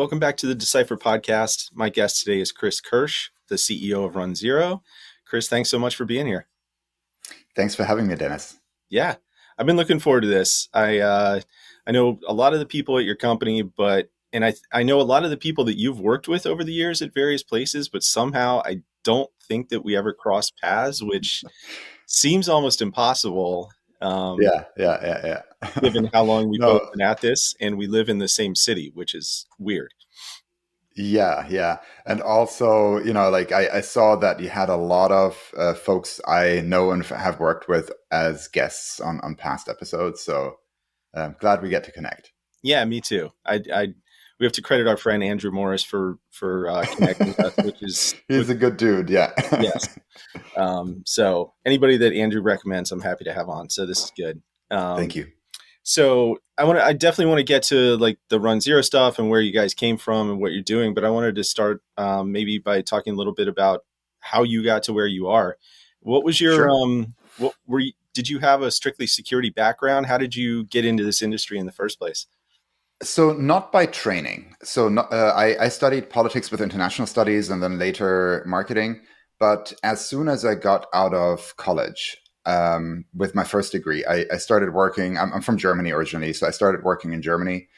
Welcome back to the Decipher podcast. My guest today is Kirsch, the CEO of runZero. Chris, thanks so much for being here. Thanks for having me, Dennis. Yeah, I've been looking forward to this. I know a lot of the people at your company, I know a lot of the people that you've worked with over the years at various places, but somehow I don't think that we ever crossed paths, which seems almost impossible. Um, Yeah. Given how long we've both No, been at this, and we live in the same city, which is weird. yeah. And also, like I saw that you had a lot of folks I know and have worked with as guests on past episodes. So I'm glad we get to connect. Yeah, me too. We have to credit our friend Andrew Morris for connecting us, which He's a good dude. Yeah. yes. So anybody that Andrew recommends, I'm happy to have on. So this is good. Thank Um, you. so I definitely want to get to like the runZero stuff and where you guys came from and what you're doing. But I wanted to start maybe by talking a little bit about how you got to where you are. What was your Sure. what were you, did you have a strictly security background? How did you get into this industry in the first place? So not by training. So not, I studied politics with international studies and then later marketing. But as soon as I got out of college with my first degree, I started working. I'm from Germany originally, so I started working in Germany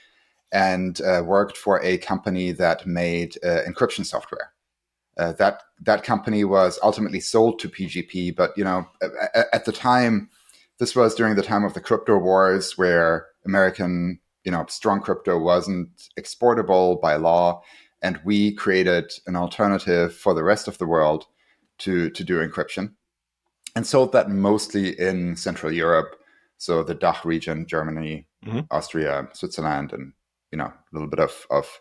and worked for a company that made encryption software. That company was ultimately sold to PGP, but at the time, this was during the time of the crypto wars, where American strong crypto wasn't exportable by law, and we created an alternative for the rest of the world to do encryption, and sold that mostly in Central Europe, so the DACH region, Germany, Mhm. Austria, Switzerland, and a little bit of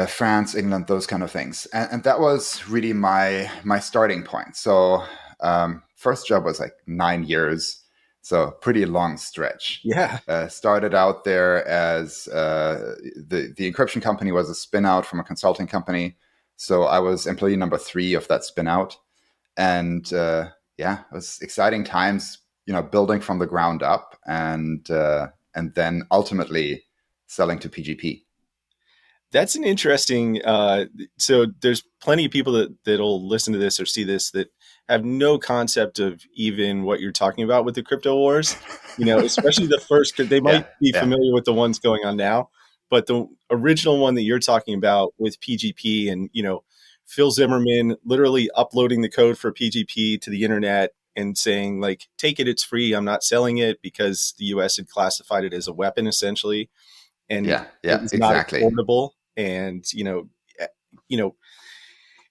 France, England, those kind of things, and that was really my starting point. So first job was like 9 years, so pretty long stretch. Yeah. Started out there as the encryption company was a spin out from a consulting company, so I was employee number 3 of that spin out, and yeah, it was exciting times, building from the ground up, and then ultimately selling to PGP. That's an interesting. So there's plenty of people that'll listen to this or see this that have no concept of even what you're talking about with the crypto wars. Especially the first. They might Yeah, be yeah, familiar with the ones going on now, but the original one that you're talking about with PGP and Phil Zimmerman literally uploading the code for PGP to the internet and saying like, "Take it, it's free. I'm not selling it," because the U.S. had classified it as a weapon essentially, and it yeah, was not exactly. exportable. And eh, you know,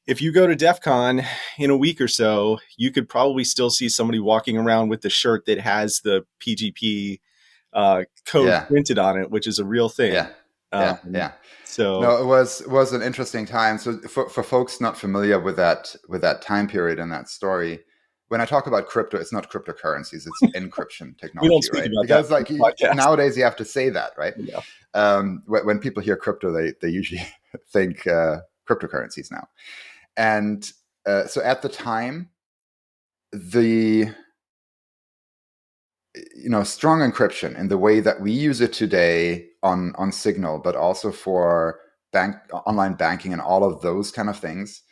if you go to DEF CON in a week or so, you could probably still see somebody walking around with the shirt that has the PGP code Yeah, printed on it, which is a real thing. yeah, Um, yeah. so No, it was an interesting time. So for folks not familiar with that time period and that story, when I talk about crypto, it's not cryptocurrencies, it's encryption we don't technology, speak right? about that Because on like the podcast. nowadays you have to say that, right? Yeah. When people hear crypto, they usually think cryptocurrencies now. And so at the time, the strong encryption in the way that we use it today on Signal, but also for online banking and all of those kind of things,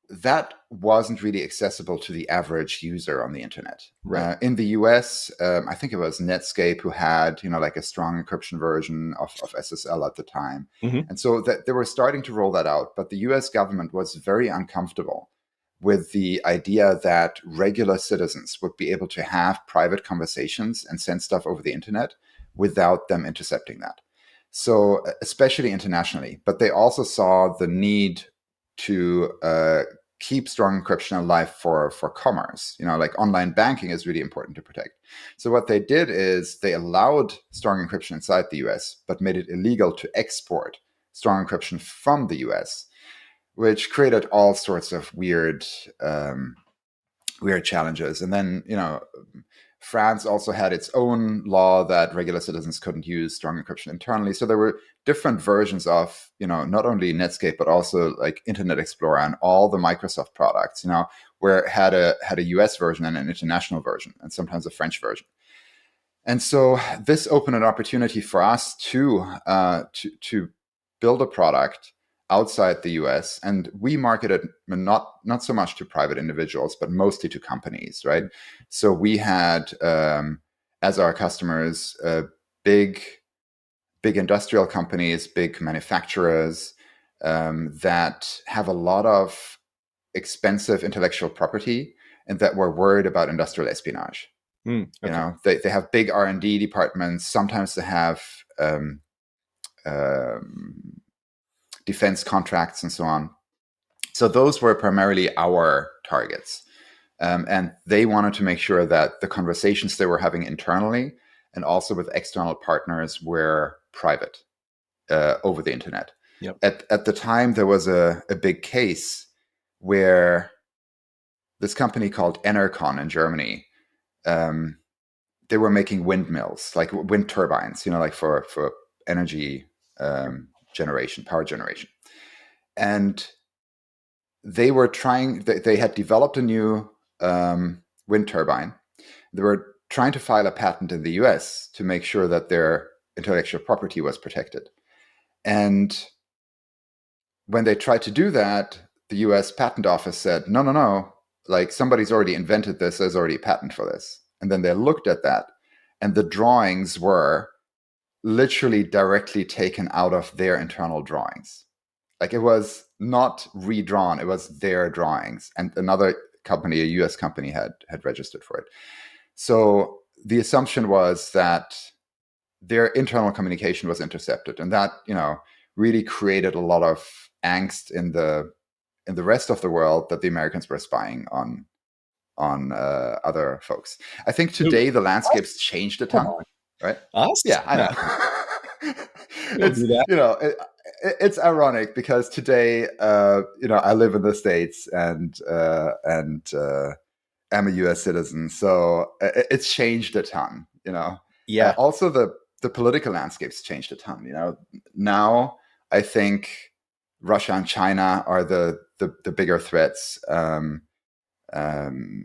that wasn't really accessible to the average user on the internet. Right. In the US, I think it was Netscape who had, like a strong encryption version of SSL at the time. Hmm. And so that they were starting to roll that out, but the US government was very uncomfortable with the idea that regular citizens would be able to have private conversations and send stuff over the internet without them intercepting that. So, especially internationally, but they also saw the need to keep strong encryption alive for commerce. Like online banking is really important to protect. So what they did is they allowed strong encryption inside the US, but made it illegal to export strong encryption from the US, which created all sorts of weird challenges. And then France also had its own law that regular citizens couldn't use strong encryption internally. So there were different versions of, not only Netscape, but also like Internet Explorer and all the Microsoft products, where it had a US version and an international version, and sometimes a French version. And so this opened an opportunity for us to build a product outside the US, and we market it not so much to private individuals, but mostly to companies, right? So we had as our customers big industrial companies, big manufacturers that have a lot of expensive intellectual property and that were worried about industrial espionage. You Okay. know, they have big R&D departments. Sometimes they have um, defense contracts and so on. So those were primarily our targets. And they wanted to make sure that the conversations they were having internally and also with external partners were private over the internet. Yep. At the time, there was a big case where this company called Enercon in Germany, um, they were making windmills, like wind turbines, you know, like for energy generation, power generation. And they were trying, they had developed a new wind turbine. They were trying to file a patent in the US to make sure that their intellectual property was protected. And when they tried to do that, the US patent office said, no, no, no, like somebody's already invented this, there's already a patent for this. And then they looked at that, and the drawings were literally directly taken out of their internal drawings. Like it was not redrawn, it was their drawings. And another company, a US company, had registered for it. So the assumption was that their internal communication was intercepted, and that, you know, really created a lot of angst in the rest of the world that the Americans were spying on other folks. I think Who? today the Us? landscape's changed a Come ton, on. right? Us? Yeah, I No, know. we don't It's, do that. you know, it's ironic because today, you know, I live in the States and am a U.S. citizen, so it's changed a ton. You know, Yeah. also the political landscape's changed a ton. You know, now I think Russia and China are the bigger threats.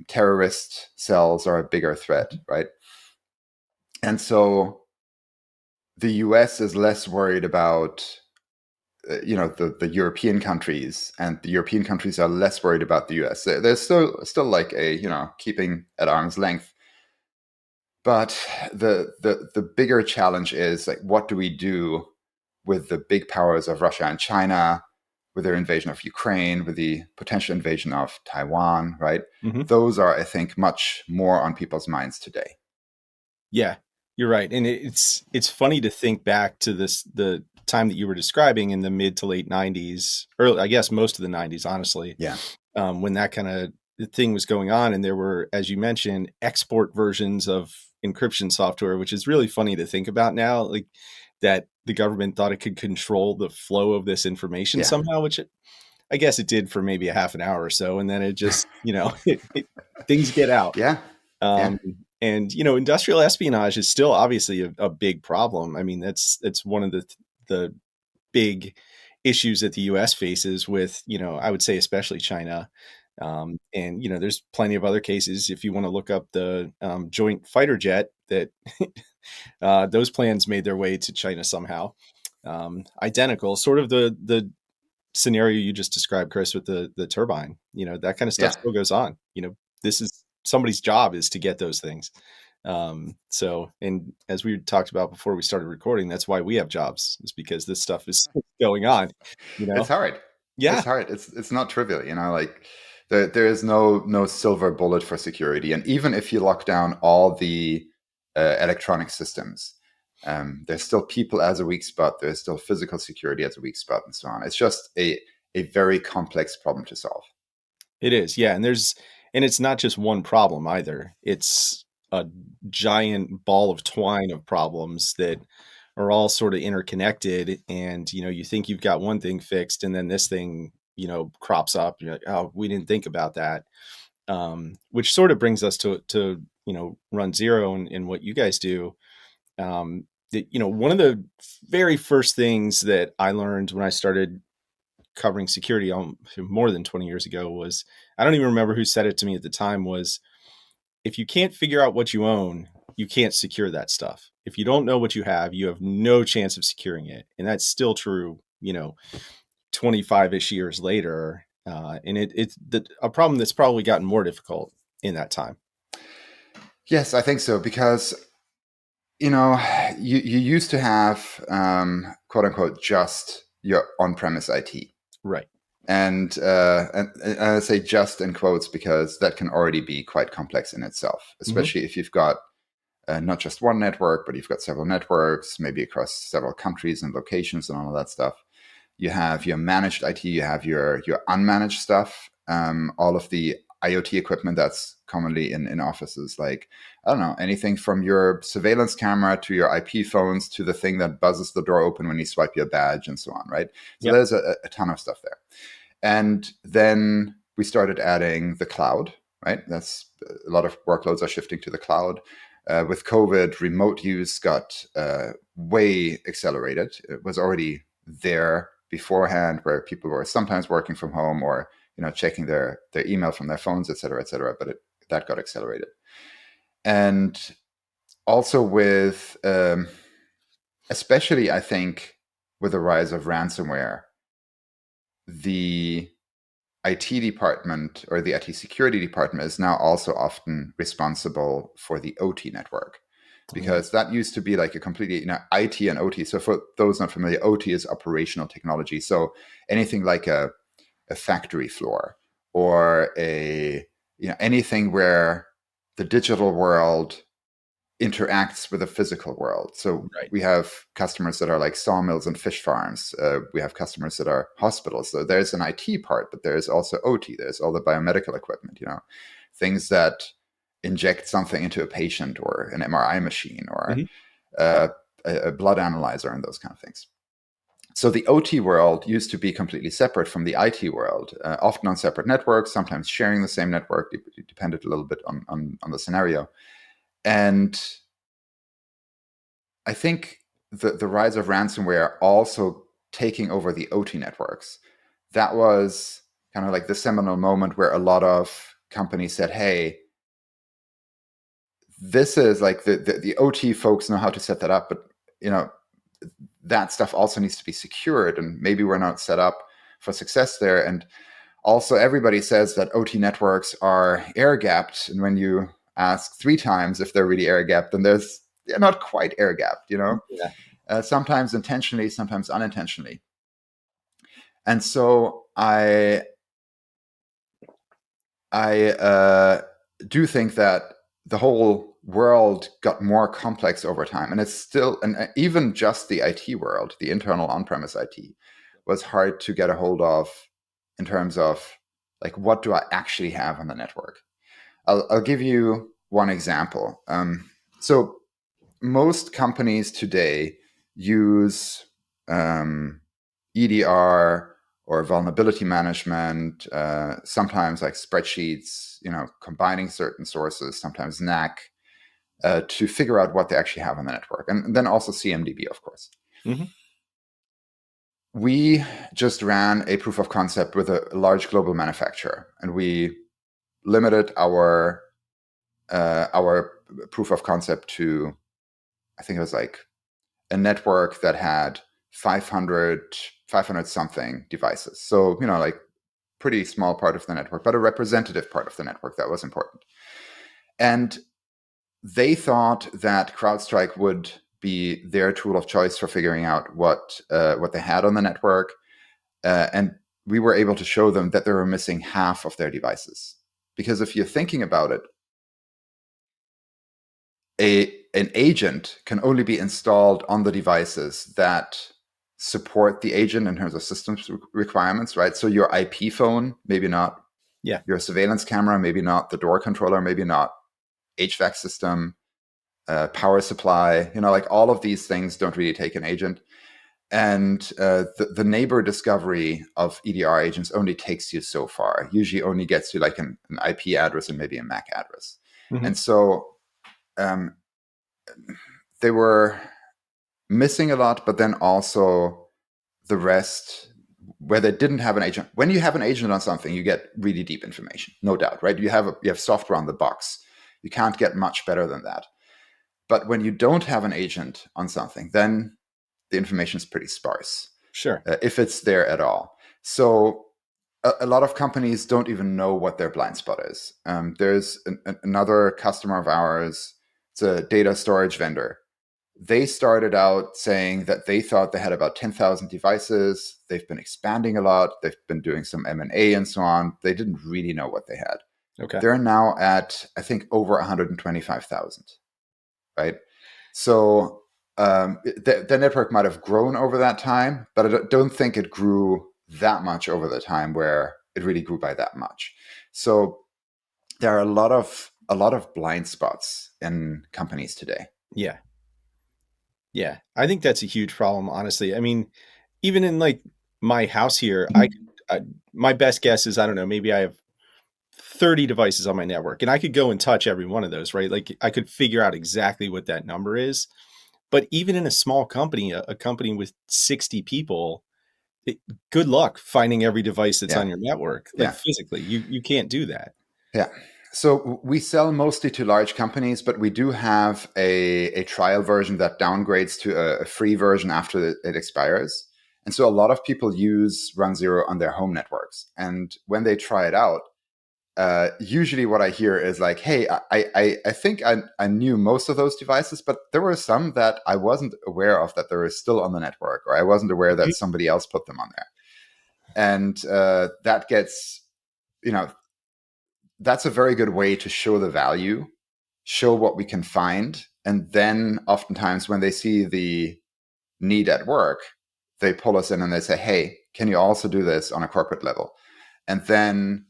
Terrorist cells are a bigger threat, right? And so the U.S. is less worried about you know the European countries, and the European countries are less worried about the US. There's still like a, you know, keeping at arm's length. But the bigger challenge is like, what do we do with the big powers of Russia and China, with their invasion of Ukraine, with the potential invasion of Taiwan, right? Hmm. Those are, I think, much more on people's minds today. Yeah, you're right. And it's funny to think back to the time that you were describing in the mid to late 90s, early, I guess most of the 90s, honestly, Yeah. when that kind of thing was going on. And there were, as you mentioned, export versions of encryption software, which is really funny to think about now, like that the government thought it could control the flow of this information Yeah. somehow, which I guess it did for maybe a half an hour or so. And then it just, things get out. Yeah. Yeah. Um, and industrial espionage is still obviously a big problem. I mean, that's one of the big issues that the U.S. faces with, I would say especially China. And there's plenty of other cases. If you want to look up the joint fighter jet, that those plans made their way to China somehow. Identical, sort of the scenario you just described, Chris, with the turbine. That kind of stuff Yeah. still goes on. This is somebody's job is to get those things. So, and as we talked about before we started recording, that's why we have jobs, is because this stuff is going on. It's hard. Yeah, It's hard. It's not trivial. You know, like there is no silver bullet for security. And even if you lock down all the electronic systems, there's still people as a weak spot. There's still physical security as a weak spot, and so on. It's just a very complex problem to solve. it is. Yeah, and it's not just one problem either. It's a giant ball of twine of problems that are all sort of interconnected. And you think you've got one thing fixed, and then this thing crops up. You're like, oh, we didn't think about that. Which sort of brings us to runZero and what you guys do. One of the very first things that I learned when I started covering security more than 20 years ago was, I don't even remember who said it to me at the time, was, if you can't figure out what you own, you can't secure that stuff. If you don't know what you have no chance of securing it. And that's still true you know, 25-ish years later. And it's a problem that's probably gotten more difficult in that time. Yes, I think so, because you know, you used to have quote unquote just your on-premise IT. Right. And I say just in quotes because that can already be quite complex in itself, Hmm. especially if you've got not just one network, but you've got several networks, maybe across several countries and locations and all of that stuff. You have your managed IT, you have your unmanaged stuff, all of the IoT equipment that's commonly in offices, like, I don't know, anything from your surveillance camera to your IP phones to the thing that buzzes the door open when you swipe your badge and so on, right? So Yep. there's a ton of stuff there. And then we started adding the cloud, right? That's a lot of workloads are shifting to the cloud. With COVID, remote use got way accelerated. It was already there beforehand, where people were sometimes working from home or checking their email from their phones, et cetera, et cetera. But that got accelerated, and also with especially I think with the rise of ransomware, the IT department or the IT security department is now also often responsible for the OT network, Oh, yeah. because that used to be like a completely, IT and OT. So for those not familiar, OT is operational technology. So anything like a factory floor or anything where the digital world interacts with the physical world. So Right. we have customers that are like sawmills and fish farms. We have customers that are hospitals. So there's an IT part, but there's also OT. There's all the biomedical equipment, things that inject something into a patient, or an MRI machine, or Hmm. uh, a blood analyzer, and those kind of things. So the OT world used to be completely separate from the IT world, often on separate networks, sometimes sharing the same network. It depended a little bit on the scenario. And I think the rise of ransomware also taking over the OT networks, that was kind of like the seminal moment where a lot of companies said, hey, this is like the OT folks know how to set that up, but that stuff also needs to be secured, and maybe we're not set up for success there. And also everybody says that OT networks are air gapped, and when you ask 3 times if they're really air gapped, then they're not quite air gapped, Yeah. sometimes intentionally, sometimes unintentionally. And so I do think that the whole world got more complex over time, and it's still, and even just the IT world, the internal on-premise IT, was hard to get a hold of in terms of like, what do I actually have on the network? I'll give you one example. So most companies today use EDR or vulnerability management, sometimes like spreadsheets, combining certain sources, sometimes NAC, to figure out what they actually have on the network. And then also CMDB, of course. Hmm. We just ran a proof of concept with a large global manufacturer, and we limited our proof of concept to, I think it was like a network that had 500 something devices. So, like pretty small part of the network, but a representative part of the network that was important. And they thought that CrowdStrike would be their tool of choice for figuring out what they had on the network. And we were able to show them that they were missing half of their devices. Because if you're thinking about it, an agent can only be installed on the devices that support the agent in terms of systems requirements, right? So your IP phone, maybe not. Yeah. Your surveillance camera, maybe not. The door controller, maybe not. HVAC system, power supply, like all of these things don't really take an agent. And the neighbor discovery of EDR agents only takes you so far. Usually only gets you like an IP address and maybe a MAC address. Hmm. And so um, they were missing a lot, but then also the rest, where they didn't have an agent. When you have an agent on something, you get really deep information, no doubt, right? You have software on the box. You can't get much better than that. But when you don't have an agent on something, then the information is pretty sparse. Sure. if it's there at all. So a lot of companies don't even know what their blind spot is. There's another customer of ours, it's a data storage vendor. They started out saying that they thought they had about 10,000 devices. They've been expanding a lot. They've been doing some M&A and so on. They didn't really know what they had. Okay. They're now at, I think, over 125,000, right? So the network might have grown over that time, but I don't think it grew that much over the time where it really grew by that much. So there are a lot of blind spots in companies today. Yeah. Yeah. I think that's a huge problem, honestly. I mean, even in like my house here, my best guess is, I don't know, maybe I have 30 devices on my network and I could go and touch every one of those, right? Like I could figure out exactly what that number is. But even in a small company, a company with 60 people, it, good luck finding every device that's Yeah, on your network. Like yeah, physically, you can't do that. yeah. So we sell mostly to large companies, but we do have a trial version that downgrades to a free version after it expires. And so a lot of people use runZero on their home networks. And when they try it out, usually what I hear is like, hey, I think I knew most of those devices, but there were some that I wasn't aware of that they were still on the network, or I wasn't aware that somebody else put them on there. And that gets, you know, that's a very good way to show the value, show what we can find. And then oftentimes when they see the need at work, they pull us in and they say, hey, can you also do this on a corporate level? And then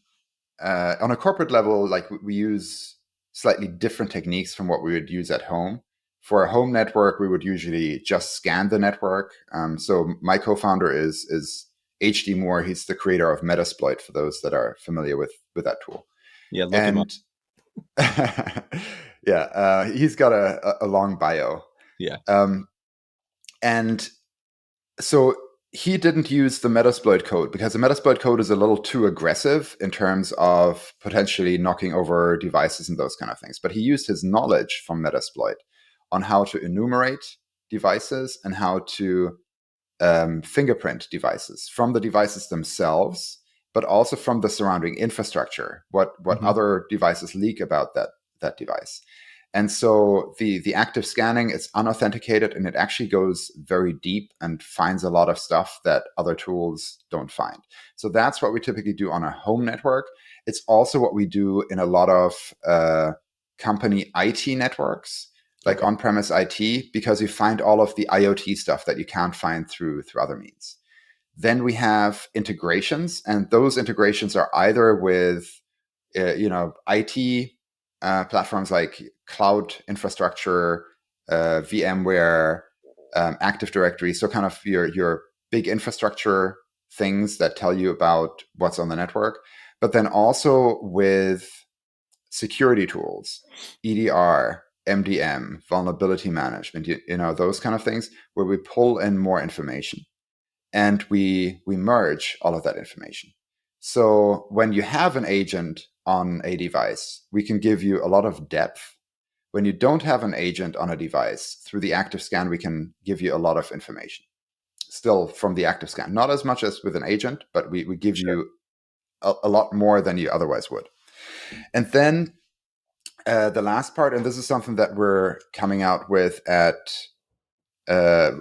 on a corporate level, like we use slightly different techniques from what we would use at home. For a home network, we would usually just scan the network. So my co-founder is HD Moore. He's the creator of Metasploit, for those that are familiar with that tool. Yeah, look him up. And yeah, he's got a long bio. Yeah. Um, and so he didn't use the Metasploit code because the Metasploit code is a little too aggressive in terms of potentially knocking over devices and those kind of things. But he used his knowledge from Metasploit on how to enumerate devices and how to fingerprint devices from the devices themselves, but also from the surrounding infrastructure. What Mhm. other devices leak about that device? And so the active scanning is unauthenticated, and it actually goes very deep and finds a lot of stuff that other tools don't find. So that's what we typically do on a home network. It's also what we do in a lot of company IT networks, like Okay. on-premise IT, because you find all of the IoT stuff that you can't find through other means. Then we have integrations, and those integrations are either with IT platforms like cloud infrastructure, VMware, Active Directory, so kind of your big infrastructure things that tell you about what's on the network, but then also with security tools, EDR, MDM, vulnerability management, those kind of things, where we pull in more information and we merge all of that information. So when you have an agent on a device, we can give you a lot of depth. When you don't have an agent on a device, through the active scan, we can give you a lot of information. Still from the active scan, not as much as with an agent, but we give Sure. you a lot more than you otherwise would. And then the last part, and this is something that we're coming out with at uh,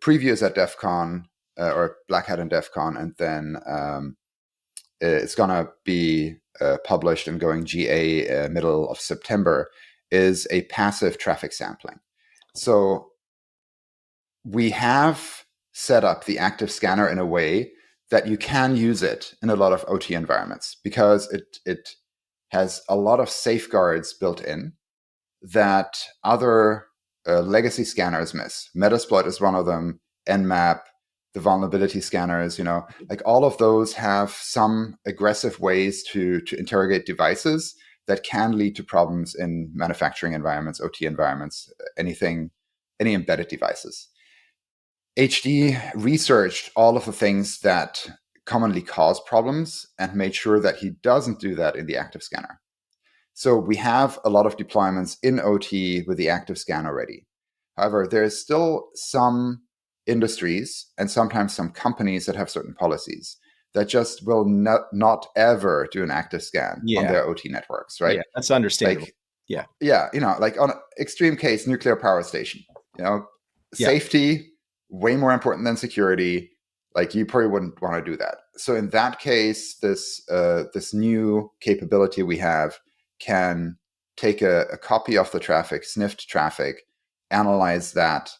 previews at DEF CON or Black Hat and DEF CON, and then it's going to be published and going GA middle of September, is a passive traffic sampling. So we have set up the active scanner in a way that you can use it in a lot of OT environments because it has a lot of safeguards built in that other legacy scanners miss. Metasploit is one of them, Nmap, the vulnerability scanners, like all of those have some aggressive ways to interrogate devices that can lead to problems in manufacturing environments, OT environments, any embedded devices. HD researched all of the things that commonly cause problems and made sure that he doesn't do that in the active scanner. So we have a lot of deployments in OT with the active scan already. However, there is still some industries and sometimes some companies that have certain policies that just will not ever do an active scan on Yeah. their OT networks, right? Yeah. That's understandable. Like, Yeah. yeah, like on an extreme case, nuclear power station, Yeah. safety, way more important than security. Like you probably wouldn't want to do that. So in that case, this new capability we have can take a copy of the traffic, sniffed traffic, analyze that,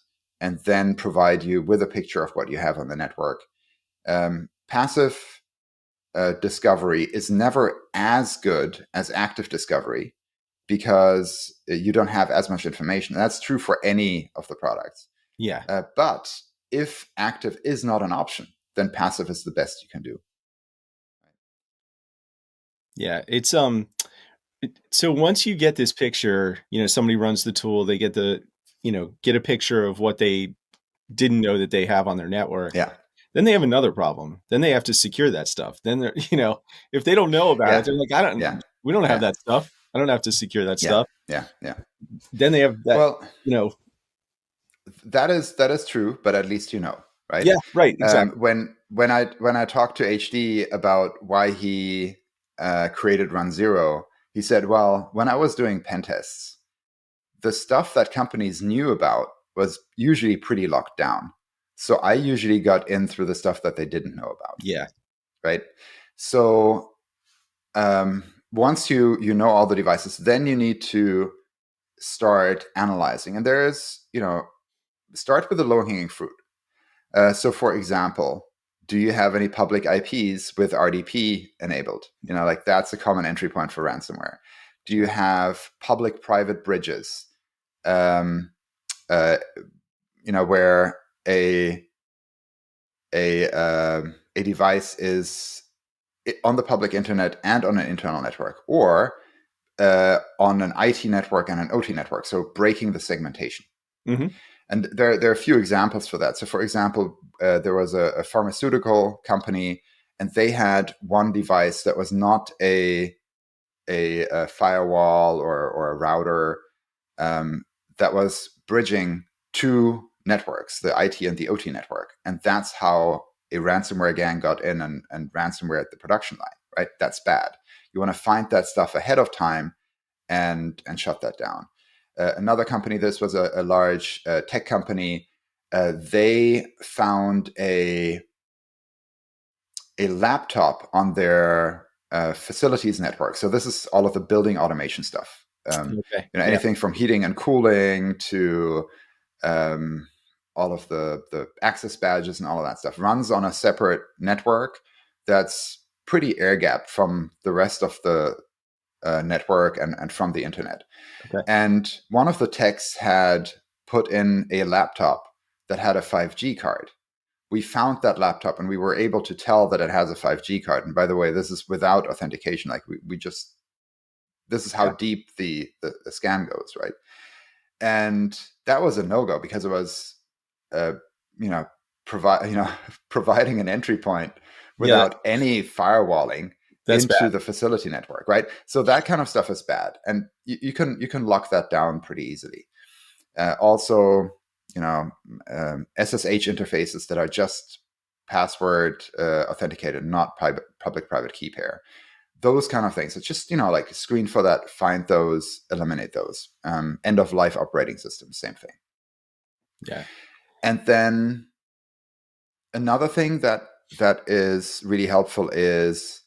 and then provide you with a picture of what you have on the network. Passive discovery is never as good as active discovery because you don't have as much information. That's true for any of the products. Yeah. But if active is not an option, then passive is the best you can do. Yeah. So once you get this picture, somebody runs the tool, they get get a picture of what they didn't know that they have on their network. Yeah. Then they have another problem. Then they have to secure that stuff. Then they're, if they don't know about it, Yeah. they're like, Yeah. we don't have Yeah. that stuff. I don't have to secure that Yeah. stuff. Yeah. Yeah. Then they have that, Well, you know, that is true, but at least right? yeah, right, exactly. When I talked to HD about why he created runZero, he said, "Well, when I was doing pen tests, the stuff that companies knew about was usually pretty locked down. So I usually got in through the stuff that they didn't know about, Yeah, right? So once you know all the devices, then you need to start analyzing, and there's start with the low hanging fruit. So, for example, do you have any public IPs with RDP enabled? Like that's a common entry point for ransomware. Do you have public-private bridges? Um, uh, where a device is on the public internet and on an internal network, or on an IT network and an OT network. So breaking the segmentation. hmm And there are a few examples for that. So, for example, there was a pharmaceutical company, and they had one device that was not a firewall or a router, that was bridging two networks, the IT and the OT network. And that's how a ransomware gang got in and ransomware at the production line, right? That's bad. You want to find that stuff ahead of time and shut that down. Another company, this was a large tech company, they found a laptop on their facilities network. So this is all of the building automation stuff. Okay. Yeah. Anything from heating and cooling to all of the access badges and all of that stuff runs on a separate network that's pretty air gapped from the rest of the network and from the internet. Okay. And one of the techs had put in a laptop that had a 5G card. We found that laptop and we were able to tell that it has a 5G card. And by the way, this is without authentication. Like we just, this is how Yeah. deep the scan goes, right? And that was a no-go because it was, uh, you know, providing an entry point Yeah. without any firewalling That's into bad. the facility network, right? So that kind of stuff is bad, and you can lock that down pretty easily. Also, SSH interfaces that are just password authenticated, not public-private key pair. Those kind of things. It's just like screen for that, find those, eliminate those. End of life operating systems, same thing. Yeah. And then another thing that is really helpful is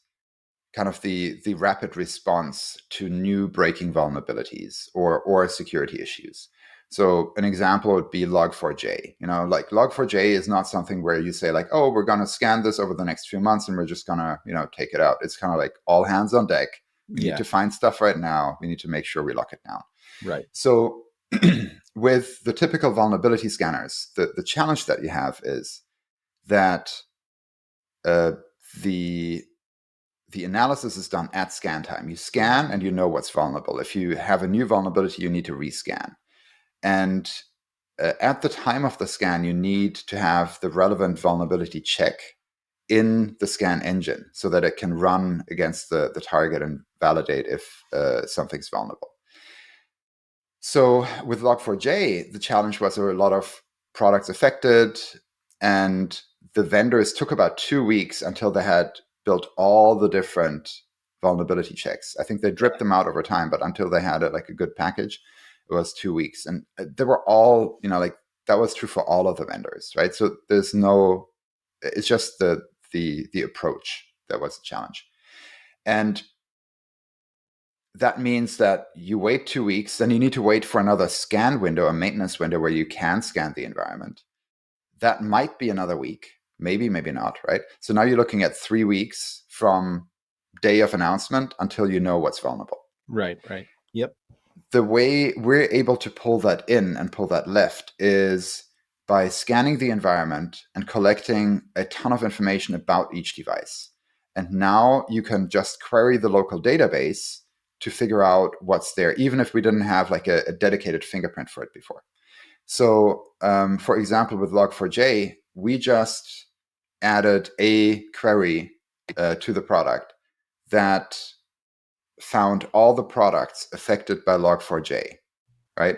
kind of the rapid response to new breaking vulnerabilities or security issues. So an example would be Log4j. Like Log4j is not something where you say like, oh, we're going to scan this over the next few months and we're just going to, take it out. It's kind of like all hands on deck. We need Yeah. to find stuff right now. We need to make sure we lock it down. Right. So with the typical vulnerability scanners, the challenge that you have is that the analysis is done at scan time. You scan and you know what's vulnerable. If you have a new vulnerability, you need to rescan. And at the time of the scan, you need to have the relevant vulnerability check in the scan engine so that it can run against the target and validate if something's vulnerable. So with Log4j, the challenge was there were a lot of products affected. And the vendors took about 2 weeks until they had built all the different vulnerability checks. I think they dripped them out over time, but until they had like a good package, it was 2 weeks. And they were all, like that was true for all of the vendors, right? So there's no, it's just the approach that was the challenge. And that means that you wait 2 weeks, then you need to wait for another scan window, a maintenance window where you can scan the environment. That might be another week, maybe not, right? So now you're looking at 3 weeks from day of announcement until you know what's vulnerable. Right. Yep. The way we're able to pull that in and pull that left is by scanning the environment and collecting a ton of information about each device. And now you can just query the local database to figure out what's there, even if we didn't have like a dedicated fingerprint for it before. So, for example, with Log4j, we just added a query to the product that found all the products affected by Log4j, right?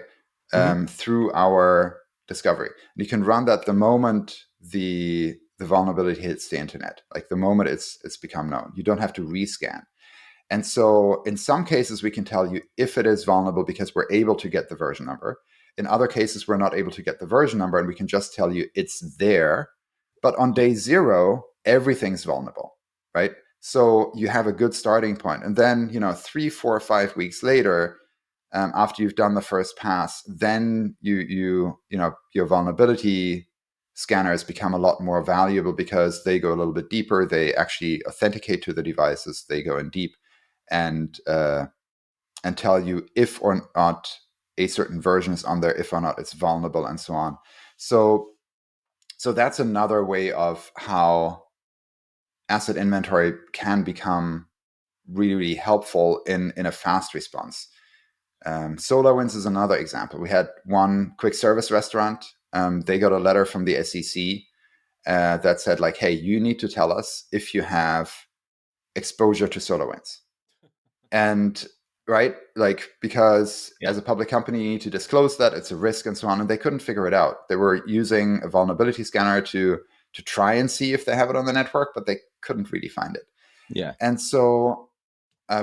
Through our discovery. And you can run that the moment the vulnerability hits the internet, like the moment it's become known. You don't have to rescan. And so in some cases, we can tell you if it is vulnerable because we're able to get the version number. In other cases, we're not able to get the version number and we can just tell you it's there. But on day 0, everything's vulnerable, right? So you have a good starting point. And then, 3, 4, 5 weeks later, after you've done the first pass, then your vulnerability scanners become a lot more valuable because they go a little bit deeper. They actually authenticate to the devices. They go in deep and tell you if or not a certain version is on there, if or not it's vulnerable, and so on. So that's another way of how asset inventory can become really, really helpful in a fast response. SolarWinds is another example. We had one quick service restaurant. They got a letter from the SEC that said, like, hey, you need to tell us if you have exposure to SolarWinds. And right, like, because Yeah. as a public company, you need to disclose that it's a risk and so on. And they couldn't figure it out. They were using a vulnerability scanner to try and see if they have it on the network, but they couldn't really find it. Yeah. And so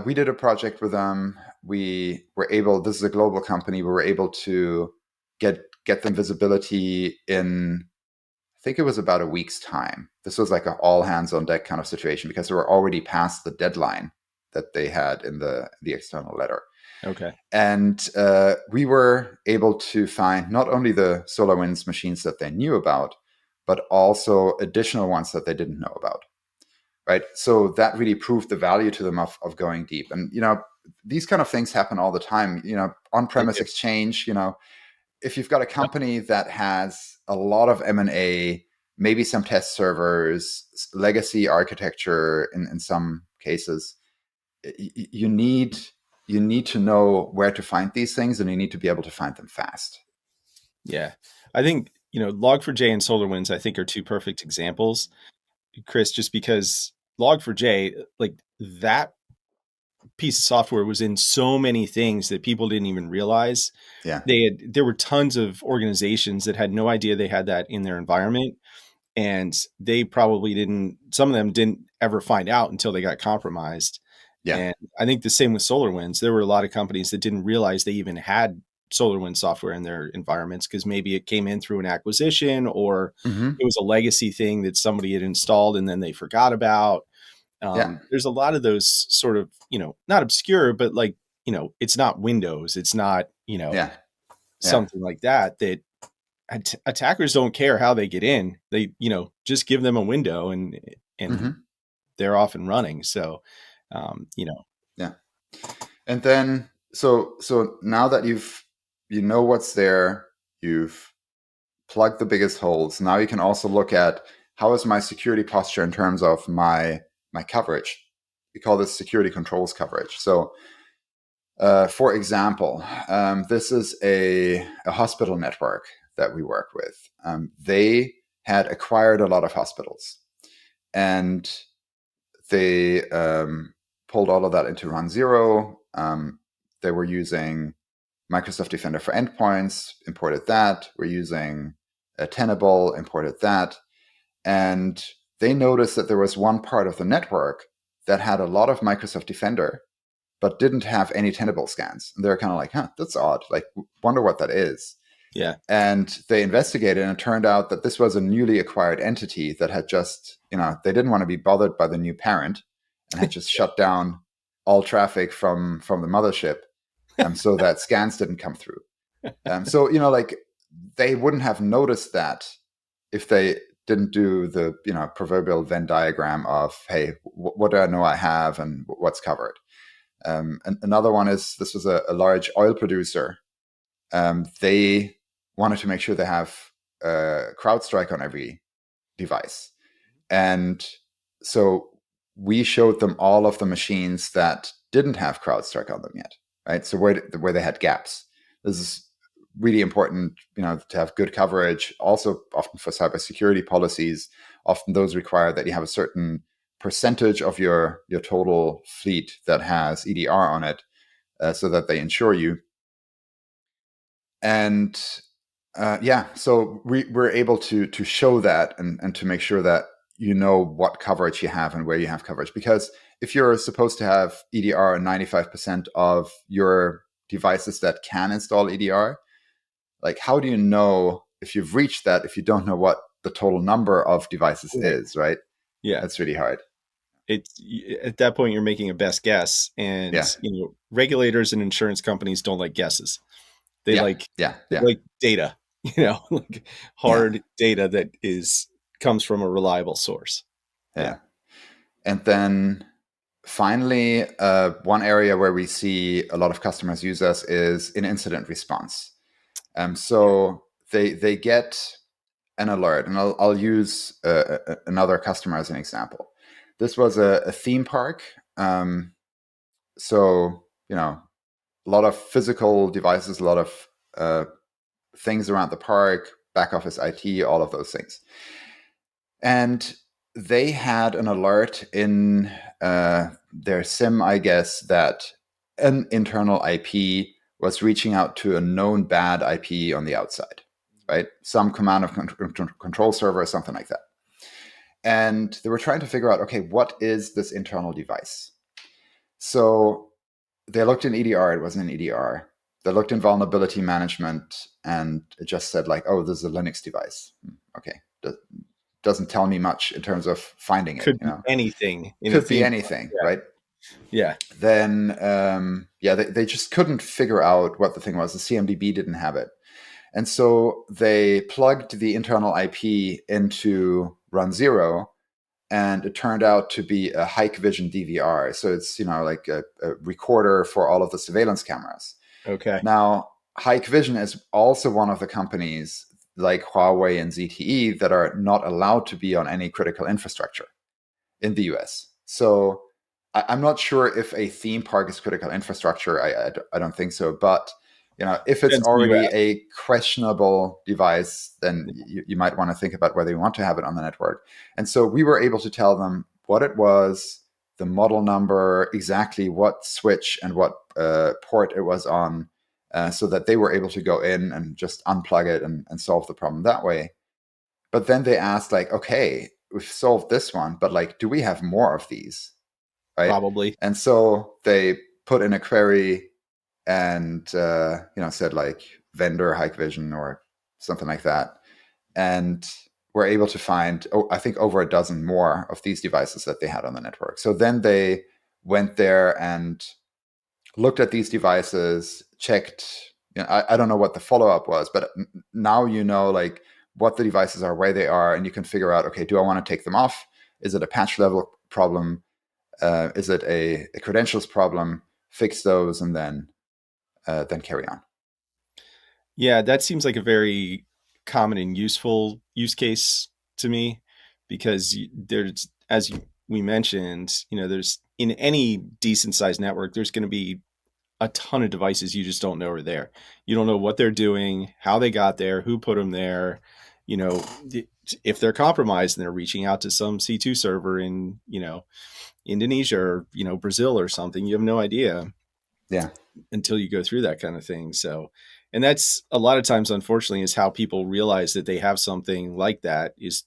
we did a project with them. We were able, this is a global company, we were able to get them visibility in, I think it was about a week's time. This was like an all hands on deck kind of situation because they were already past the deadline that they had in the external letter. Okay. And we were able to find not only the SolarWinds machines that they knew about, but also additional ones that they didn't know about. Right. So that really proved the value to them of going deep. And, these kind of things happen all the time. On-premise exchange, if you've got a company that has a lot of M&A, maybe some test servers, legacy architecture in some cases, you need to know where to find these things, and you need to be able to find them fast. Yeah. I think, Log4j and SolarWinds, I think, are two perfect examples, Chris, just because Log4j, like that piece of software was in so many things that people didn't even realize. Yeah. There were tons of organizations that had no idea they had that in their environment. And they probably some of them didn't ever find out until they got compromised. Yeah. And I think the same with SolarWinds. There were a lot of companies that didn't realize they even had SolarWinds software in their environments because maybe it came in through an acquisition or it was a legacy thing that somebody had installed and then they forgot about. Yeah. There's a lot of those sort of, not obscure, but like, it's not Windows. It's not, Yeah. something like that attackers don't care how they get in. They, just give them a window and they're off and running. So, Yeah. And then so now that you know what's there, you've plugged the biggest holes. Now you can also look at how is my security posture in terms of my coverage. We call this security controls coverage. So for example, this is a hospital network that we work with. They had acquired a lot of hospitals, and they pulled all of that into runZero. They were using Microsoft Defender for endpoints, imported that. We're using Tenable, imported that. and they noticed that there was one part of the network that had a lot of Microsoft Defender, but didn't have any Tenable scans. And they're kind of like, huh, that's odd. Like, wonder what that is. Yeah. And they investigated, and it turned out that this was a newly acquired entity that had just, they didn't want to be bothered by the new parent and had just shut down all traffic from the mothership, so that scans didn't come through. So, like, they wouldn't have noticed that if they didn't do the, proverbial Venn diagram of, hey, what do I know I have and what's covered. And another one is, this was a large oil producer. They wanted to make sure they have CrowdStrike on every device. And so we showed them all of the machines that didn't have CrowdStrike on them yet, right? So where they had gaps. This is really important, to have good coverage. Also, often for cybersecurity policies, often those require that you have a certain percentage of your total fleet that has EDR on it, so that they insure you. And so we're able to show that, and to make sure that what coverage you have and where you have coverage. Because if you're supposed to have EDR on 95% of your devices that can install EDR, like, how do you know if you've reached that if you don't know what the total number of devices Right. is, right? Yeah. That's really hard. It's at that point you're making a best guess, and Yeah, regulators and insurance companies don't like guesses. They yeah, like yeah, they yeah, like data, like yeah, hard data that comes from a reliable source. Yeah. yeah. And then finally, one area where we see a lot of customers use us is in incident response. Yeah. So they get an alert, and I'll use another customer as an example. This was a theme park. So, a lot of physical devices, a lot of things around the park, back office IT, all of those things. And they had an alert in their SIM, I guess, that an internal IP was reaching out to a known bad IP on the outside, right? Some command of control server or something like that. And they were trying to figure out, okay, what is this internal device? So they looked in EDR, it wasn't in EDR. They looked in vulnerability management, and it just said, like, oh, this is a Linux device. Okay. Doesn't tell me much in terms of finding it, Could be anything in a Could be theme park. anything, Yeah. right? Yeah. Then, they just couldn't figure out what the thing was. The CMDB didn't have it. And so they plugged the internal IP into runZero, and it turned out to be a Hikvision DVR. So it's, like a recorder for all of the surveillance cameras. Okay. Now, Hikvision is also one of the companies like Huawei and ZTE that are not allowed to be on any critical infrastructure in the US. So I'm not sure if a theme park is critical infrastructure. I don't think so. But if it's Depends who you already ask. a questionable device, then you might want to think about whether you want to have it on the network. And so we were able to tell them what it was, the model number, exactly what switch and what port it was on, so that they were able to go in and just unplug it and solve the problem that way. But then they asked, like, okay, we've solved this one, but, like, do we have more of these? Right. Probably. And so they put in a query and, said, like, vendor Hikvision or something like that. And we're able to find, I think, over a dozen more of these devices that they had on the network. So then they went there and looked at these devices, checked. I don't know what the follow up was, but now like what the devices are, where they are, and you can figure out, okay, do I want to take them off? Is it a patch level problem? Is it a credentials problem? Fix those, and then carry on. Yeah, that seems like a very common and useful use case to me, because there's, as we mentioned, there's, in any decent sized network, there's going to be a ton of devices you just don't know are there. You don't know what they're doing, how they got there, who put them there. You know, if they're compromised and they're reaching out to some C2 server in, Indonesia or, Brazil or something, you have no idea Yeah, until you go through that kind of thing. So, and that's a lot of times, unfortunately, is how people realize that they have something like that, is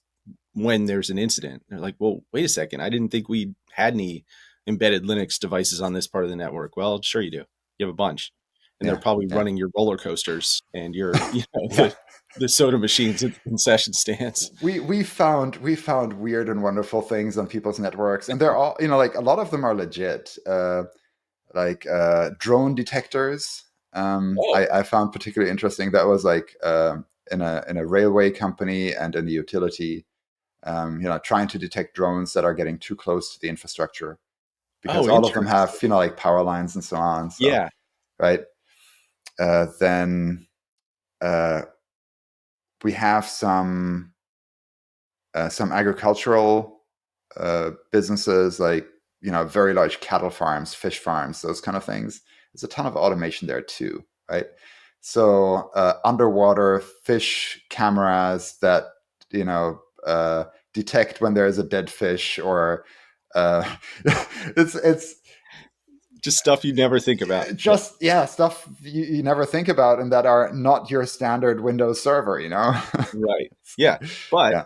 when there's an incident. They're like, well, wait a second, I didn't think we had any embedded Linux devices on this part of the network. Well, sure you do. You have a bunch, and they're Yeah, probably yeah, running your roller coasters and your, yeah. the soda machines at the concession stands. We found weird and wonderful things on people's networks, and they're all, like a lot of them are legit. Like drone detectors. Oh, I found particularly interesting. That was like in a railway company and in the utility. Trying to detect drones that are getting too close to the infrastructure, because oh, all of them have interesting. like power lines and so on. So Yeah. right. Then uh, we have some agricultural businesses, like very large cattle farms, fish farms, those kind of things. There's a ton of automation there too, right? So underwater fish cameras that you know detect when there is a dead fish, or uh, it's Just stuff you never think about. Yeah. just, yeah, stuff you never think about and that are not your standard Windows server, Right. Yeah. But Yeah,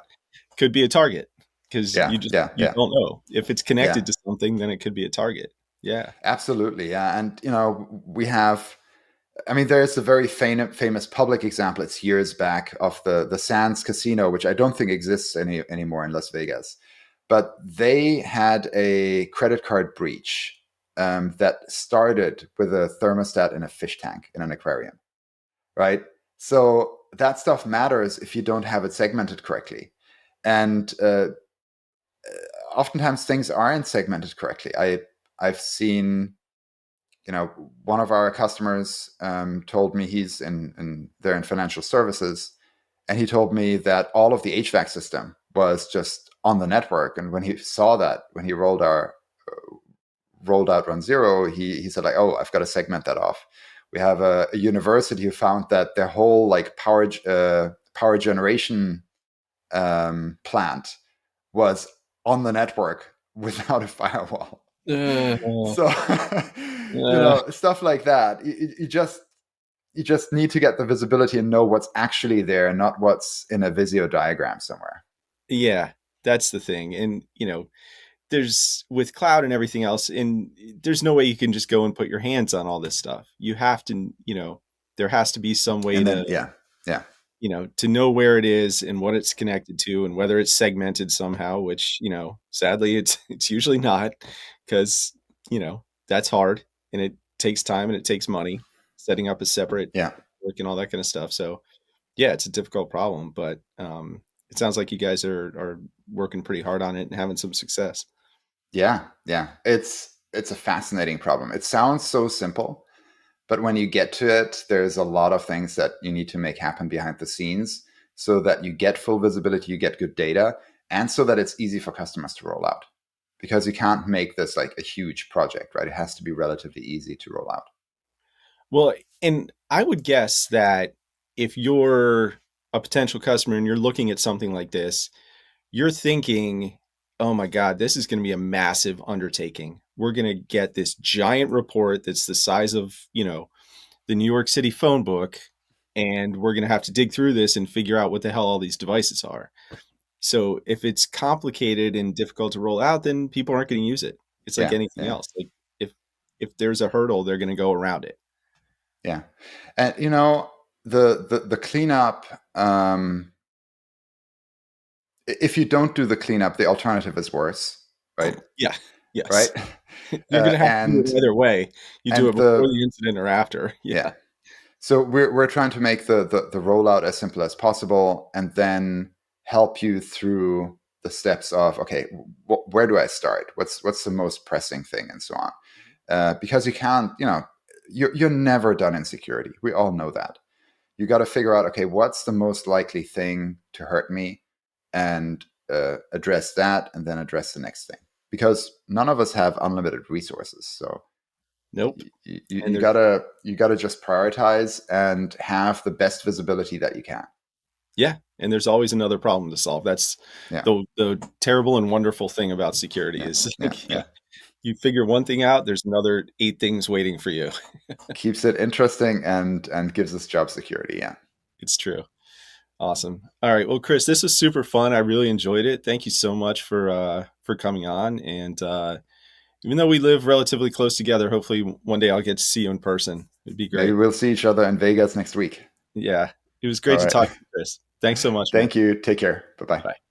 could be a target because yeah, yeah, you yeah, don't know if it's yeah. connected to something, then it could be a target. Yeah. Absolutely, yeah. And we have. I mean, there's a very famous public example. It's years back, of the Sands Casino, which I don't think exists anymore in Las Vegas. But they had a credit card breach that started with a thermostat in a fish tank in an aquarium, right? So that stuff matters if you don't have it segmented correctly. And oftentimes things aren't segmented correctly. I've seen, one of our customers told me he's they're in financial services, and he told me that all of the HVAC system was just on the network. And when he saw that, when he rolled out runZero, he said like, oh, I've got to segment that off. We have a university who found that their whole like power generation plant was on the network without a firewall. Uh, So uh, stuff like that. You just need to get the visibility and know what's actually there, not what's in a Visio diagram somewhere. yeah, that's the thing. And, there's with cloud and everything else, and there's no way you can just go and put your hands on all this stuff. You have to, there has to be some way And to, then yeah, yeah, to know where it is and what it's connected to and whether it's segmented somehow, which, sadly it's usually not, because, that's hard and it takes time and it takes money setting up a separate yeah, work and all that kind of stuff. So yeah, it's a difficult problem, but it sounds like you guys are working pretty hard on it and having some success. yeah, yeah. It's a fascinating problem. It sounds so simple, but when you get to it, there's a lot of things that you need to make happen behind the scenes so that you get full visibility, you get good data, and so that it's easy for customers to roll out. Because you can't make this like a huge project, right? It has to be relatively easy to roll out. Well, and I would guess that if you're a potential customer and you're looking at something like this, you're thinking, oh my God, this is going to be a massive undertaking. We're going to get this giant report that's the size of, the New York City phone book, and we're going to have to dig through this and figure out what the hell all these devices are. So if it's complicated and difficult to roll out, then people aren't going to use it. It's like Yeah, anything yeah, else. Like if there's a hurdle, they're going to go around it. yeah. And the cleanup. If you don't do the cleanup, the alternative is worse, right? Yeah. Right. Yes. You're going to have to do And it either way. You do and it before the the incident or after. Yeah. Yeah. So we're trying to make the rollout as simple as possible, and then help you through the steps of, okay, where do I start? What's the most pressing thing, and so on. Because you can't, you're never done in security. We all know that. You got to figure out, okay, what's the most likely thing to hurt me, and address that, and then address the next thing. Because none of us have unlimited resources, so Nope. you, you, And you there's gotta you gotta just prioritize and have the best visibility that you can. Yeah, and there's always another problem to solve. That's Yeah, the terrible and wonderful thing about security yeah, is yeah, like, yeah. you figure one thing out, there's another eight things waiting for you. Keeps it interesting and gives us job security. Yeah, It's true. Awesome. All right. Well, Chris, this was super fun. I really enjoyed it. Thank you so much for coming on. And even though we live relatively close together, hopefully one day I'll get to see you in person. It'd be Maybe great. we'll see each other in Vegas next week. Yeah. It was All great to right. talk to you, Chris. Thanks so much, man. Thank you. Take care. Bye bye. Bye.